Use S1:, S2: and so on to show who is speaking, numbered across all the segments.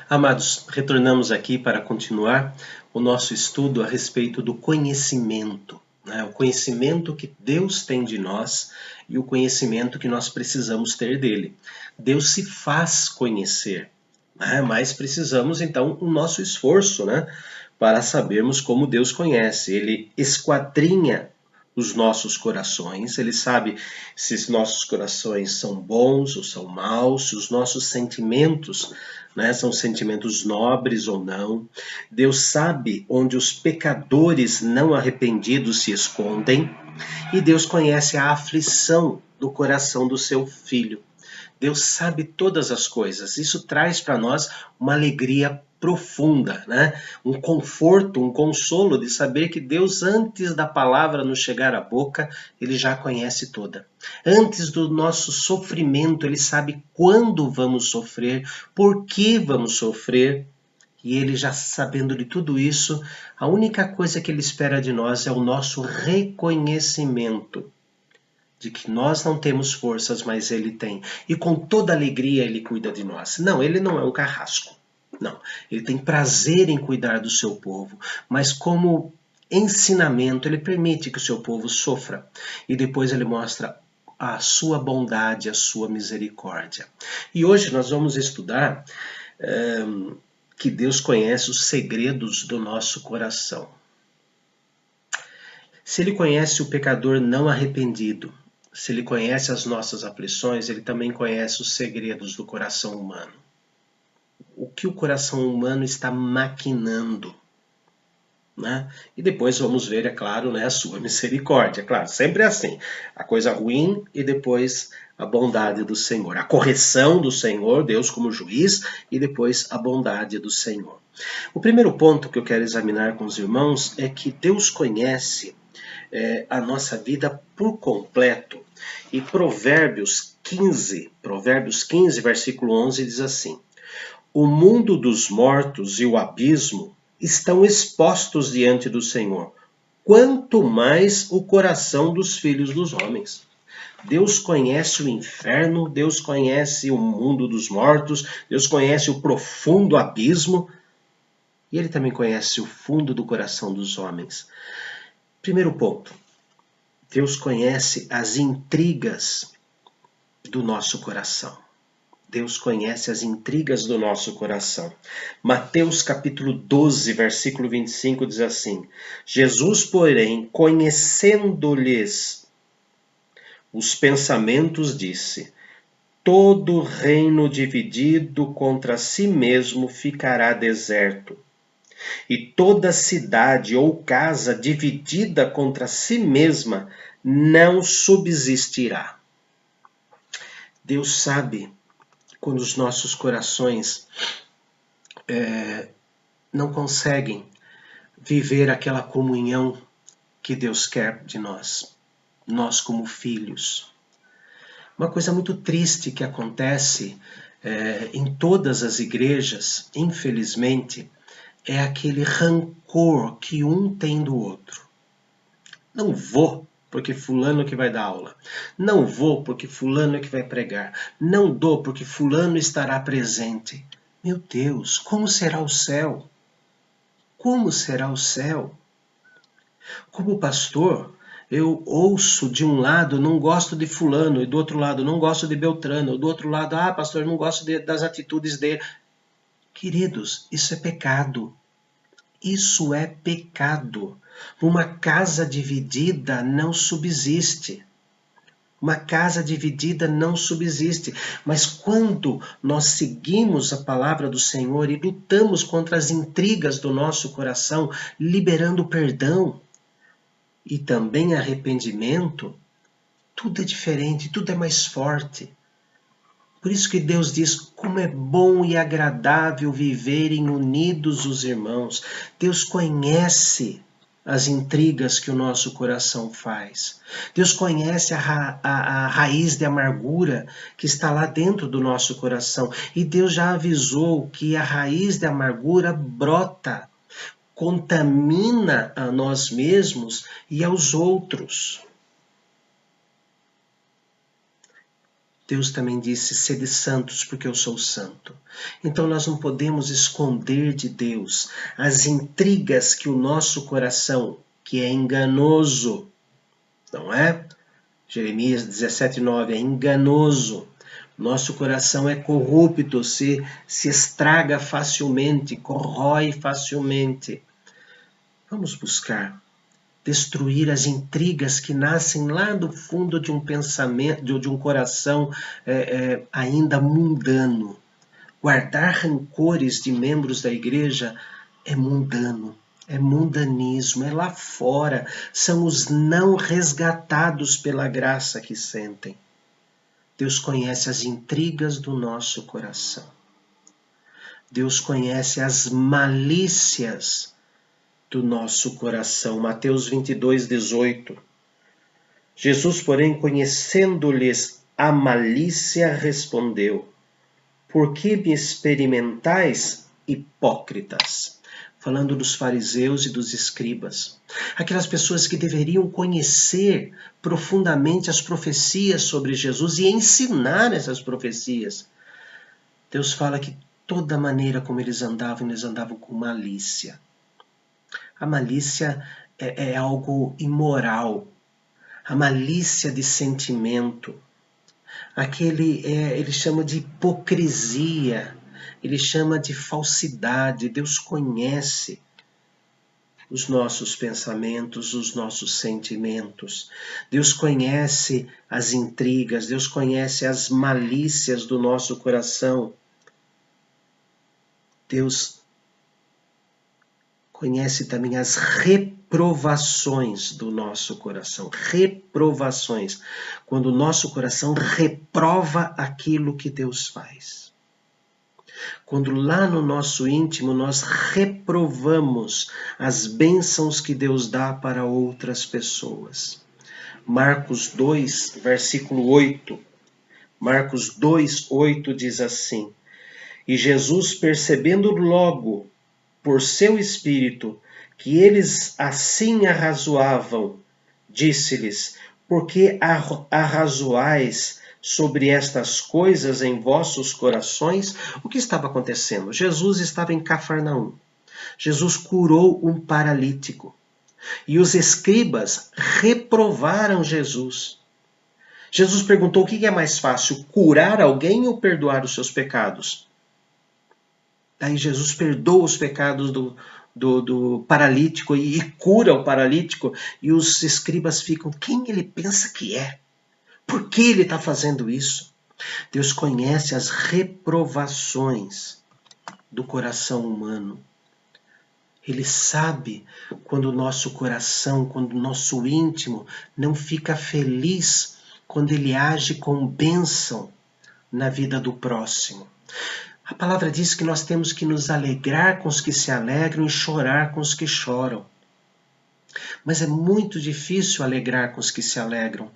S1: Amados, retornamos aqui para continuar o nosso estudo a respeito do conhecimento, né? O conhecimento que Deus tem de nós e o conhecimento que nós precisamos ter dele. Deus se faz conhecer, né? Mas precisamos então o nosso esforço, né? Para sabermos como Deus conhece. Ele esquadrinha os nossos corações, ele sabe se os nossos corações são bons ou são maus, se os nossos sentimentos, né, são sentimentos nobres ou não. Deus sabe onde os pecadores não arrependidos se escondem, e Deus conhece a aflição do coração do seu filho. Deus sabe todas as coisas. Isso traz para nós uma alegria profunda, né? Um conforto, um consolo de saber que Deus, antes da palavra nos chegar à boca, Ele já conhece toda. Antes do nosso sofrimento, Ele sabe quando vamos sofrer, por que vamos sofrer. E Ele, já sabendo de tudo isso, a única coisa que Ele espera de nós é o nosso reconhecimento de que nós não temos forças, mas Ele tem. E com toda alegria Ele cuida de nós. Não, Ele não é um carrasco. Não, Ele tem prazer em cuidar do seu povo. Mas como ensinamento, Ele permite que o seu povo sofra. E depois Ele mostra a sua bondade, a sua misericórdia. E hoje nós vamos estudar que Deus conhece os segredos do nosso coração. Se Ele conhece o pecador não arrependido, se Ele conhece as nossas aflições, Ele também conhece os segredos do coração humano. O que o coração humano está maquinando, né? E depois vamos ver, é claro, né, a sua misericórdia. Claro, sempre é assim. A coisa ruim e depois a bondade do Senhor. A correção do Senhor, Deus como juiz, e depois a bondade do Senhor. O primeiro ponto que eu quero examinar com os irmãos é que Deus conhece a nossa vida por completo. E Provérbios 15, versículo 11, diz assim: o mundo dos mortos e o abismo estão expostos diante do Senhor, quanto mais o coração dos filhos dos homens. Deus conhece o inferno, Deus conhece o mundo dos mortos, Deus conhece o profundo abismo, e Ele também conhece o fundo do coração dos homens. Primeiro ponto, Deus conhece as intrigas do nosso coração. Deus conhece as intrigas do nosso coração. Mateus capítulo 12, versículo 25 diz assim: Jesus, porém, conhecendo-lhes os pensamentos, disse: todo reino dividido contra si mesmo ficará deserto, e toda cidade ou casa dividida contra si mesma não subsistirá. Deus sabe quando os nossos corações não conseguem viver aquela comunhão que Deus quer de nós, nós como filhos. Uma coisa muito triste que acontece em todas as igrejas, infelizmente, é aquele rancor que um tem do outro. Não vou porque fulano que vai dar aula. Não vou porque fulano é que vai pregar. Não dou porque fulano estará presente. Meu Deus, como será o céu? Como será o céu? Como pastor, eu ouço de um lado, não gosto de fulano, e do outro lado, não gosto de Beltrano, do outro lado, pastor, não gosto das atitudes dele. Queridos, isso é pecado. Isso é pecado. Uma casa dividida não subsiste. Uma casa dividida não subsiste. Mas quando nós seguimos a palavra do Senhor e lutamos contra as intrigas do nosso coração, liberando perdão e também arrependimento, tudo é diferente, tudo é mais forte. Por isso que Deus diz como é bom e agradável viverem unidos os irmãos. Deus conhece as intrigas que o nosso coração faz. Deus conhece a raiz de amargura que está lá dentro do nosso coração. E Deus já avisou que a raiz de amargura brota, contamina a nós mesmos e aos outros. Deus também disse: sede santos, porque eu sou santo. Então nós não podemos esconder de Deus as intrigas que o nosso coração, que é enganoso, não é? Jeremias 17:9 é enganoso. Nosso coração é corrupto, se estraga facilmente, corrói facilmente. Vamos buscar destruir as intrigas que nascem lá do fundo de um pensamento, de um coração ainda mundano. Guardar rancores de membros da igreja é mundano, é mundanismo, é lá fora. São os não resgatados pela graça que sentem. Deus conhece as intrigas do nosso coração. Deus conhece as malícias do nosso coração. Mateus 22:18. Jesus, porém, conhecendo-lhes a malícia, respondeu: por que me experimentais, hipócritas? Falando dos fariseus e dos escribas. Aquelas pessoas que deveriam conhecer profundamente as profecias sobre Jesus e ensinar essas profecias. Deus fala que toda maneira como eles andavam com malícia. A malícia é algo imoral. A malícia de sentimento. Ele chama de hipocrisia. Ele chama de falsidade. Deus conhece os nossos pensamentos, os nossos sentimentos. Deus conhece as intrigas. Deus conhece as malícias do nosso coração. Deus conhece também as reprovações do nosso coração. Reprovações. Quando o nosso coração reprova aquilo que Deus faz. Quando lá no nosso íntimo nós reprovamos as bênçãos que Deus dá para outras pessoas. Marcos 2, versículo 8. Marcos 2, 8 diz assim: e Jesus, percebendo logo por seu espírito que eles assim arrazoavam, disse-lhes: por que arrazoais sobre estas coisas em vossos corações? O que estava acontecendo? Jesus estava em Cafarnaum. Jesus curou um paralítico. E os escribas reprovaram Jesus. Jesus perguntou: o que é mais fácil, curar alguém ou perdoar os seus pecados? Daí Jesus perdoa os pecados do paralítico e cura o paralítico. E os escribas ficam: quem ele pensa que é? Por que ele está fazendo isso? Deus conhece as reprovações do coração humano. Ele sabe quando o nosso coração, quando o nosso íntimo não fica feliz, quando ele age com bênção na vida do próximo. A palavra diz que nós temos que nos alegrar com os que se alegram e chorar com os que choram. Mas é muito difícil alegrar com os que se alegram.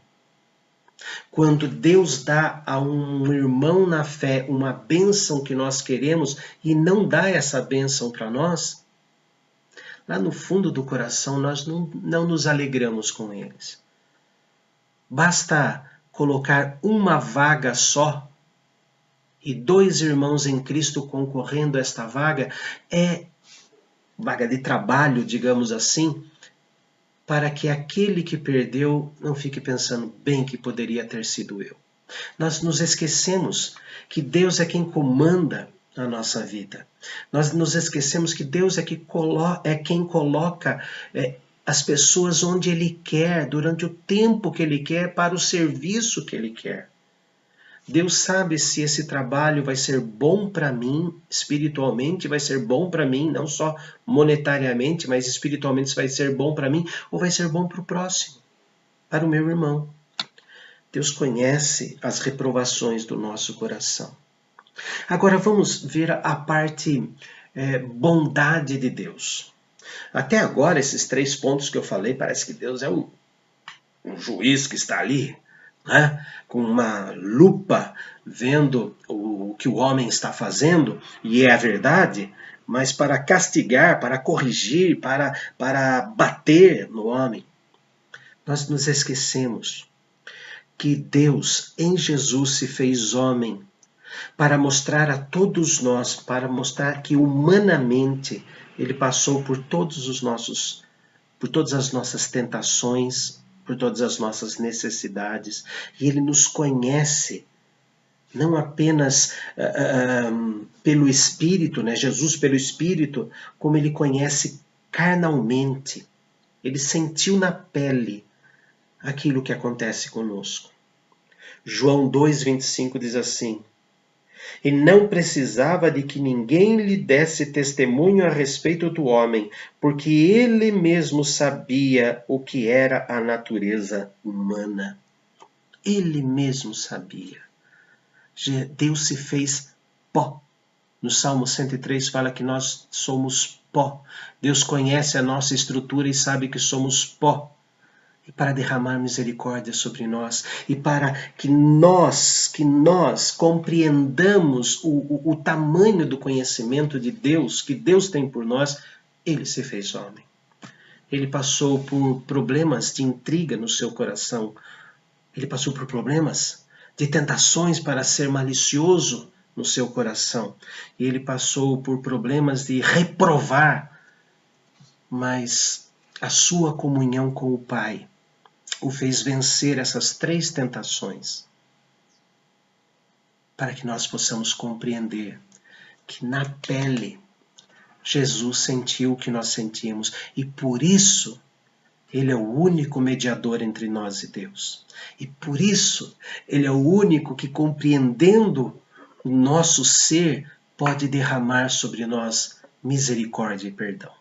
S1: Quando Deus dá a um irmão na fé uma bênção que nós queremos e não dá essa bênção para nós, lá no fundo do coração nós não nos alegramos com eles. Basta colocar uma vaga só e 2 irmãos em Cristo concorrendo a esta vaga, vaga de trabalho, digamos assim, para que aquele que perdeu não fique pensando: bem que poderia ter sido eu. Nós nos esquecemos que Deus é quem comanda a nossa vida. Nós nos esquecemos que Deus é quem coloca as pessoas onde Ele quer, durante o tempo que Ele quer, para o serviço que Ele quer. Deus sabe se esse trabalho vai ser bom para mim, espiritualmente vai ser bom para mim, não só monetariamente, mas espiritualmente se vai ser bom para mim ou vai ser bom para o próximo, para o meu irmão. Deus conhece as reprovações do nosso coração. Agora vamos ver a parte bondade de Deus. Até agora, esses 3 pontos que eu falei, parece que Deus é um juiz que está ali, né, com uma lupa, vendo o que o homem está fazendo, e é a verdade, mas para castigar, para corrigir, para bater no homem. Nós nos esquecemos que Deus em Jesus se fez homem para mostrar a todos nós, para mostrar que humanamente ele passou por todas as nossas tentações, por todas as nossas necessidades, e ele nos conhece não apenas pelo Espírito, né? Jesus pelo Espírito, como ele conhece carnalmente. Ele sentiu na pele aquilo que acontece conosco. João 2,25 diz assim: e não precisava de que ninguém lhe desse testemunho a respeito do homem, porque ele mesmo sabia o que era a natureza humana. Ele mesmo sabia. Deus se fez pó. No Salmo 103 fala que nós somos pó. Deus conhece a nossa estrutura e sabe que somos pó. E para derramar misericórdia sobre nós, e para que nós compreendamos o tamanho do conhecimento de Deus, que Deus tem por nós, ele se fez homem. Ele passou por problemas de intriga no seu coração. Ele passou por problemas de tentações para ser malicioso no seu coração. E ele passou por problemas de reprovar, mas a sua comunhão com o Pai o fez vencer essas 3 tentações, para que nós possamos compreender que na pele Jesus sentiu o que nós sentimos e por isso ele é o único mediador entre nós e Deus. E por isso ele é o único que, compreendendo o nosso ser, pode derramar sobre nós misericórdia e perdão.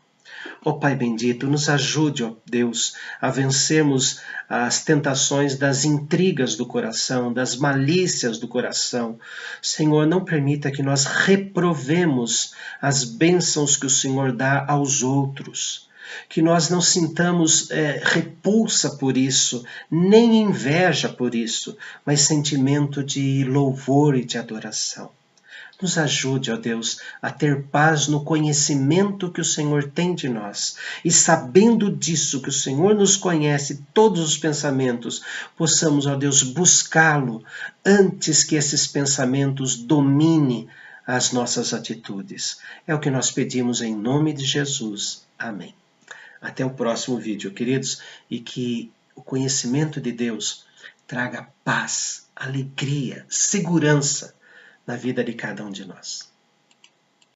S1: Ó Pai bendito, nos ajude, ó Deus, a vencermos as tentações das intrigas do coração, das malícias do coração. Senhor, não permita que nós reprovemos as bênçãos que o Senhor dá aos outros. Que nós não sintamos repulsa por isso, nem inveja por isso, mas sentimento de louvor e de adoração. Nos ajude, ó Deus, a ter paz no conhecimento que o Senhor tem de nós. E sabendo disso, que o Senhor nos conhece todos os pensamentos, possamos, ó Deus, buscá-lo antes que esses pensamentos dominem as nossas atitudes. É o que nós pedimos em nome de Jesus. Amém. Até o próximo vídeo, queridos, e que o conhecimento de Deus traga paz, alegria, segurança na vida de cada um de nós.